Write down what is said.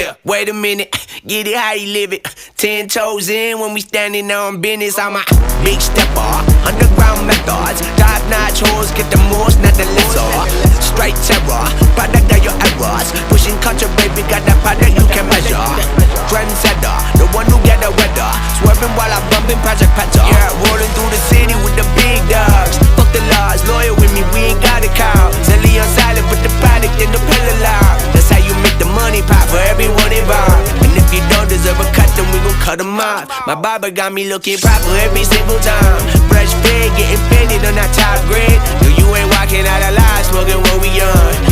Yeah, wait a minute, get it how you live it. 10 toes in when we standing on business. I'm a big stepper, underground methods. Top-notch hoes, get the most, not the lesser. Straight terror, product of your errors. Pushing culture, baby, got that product you can measure. Trendsetter, the one who get the weather. Swerving while I'm bumping Project Petter. Yeah, rolling through the city with the big dogs. Fuck the laws, loyal with me, we ain't got a cow. Zelly on silent, put the product in the pillar loud. That's how you make the money pop for everyone involved. And if you don't deserve a cut, then we gon' cut them off. My barber got me looking proper every single time. Fresh pig, getting faded on that top grade. No, you ain't walking out alive, smoking what we on.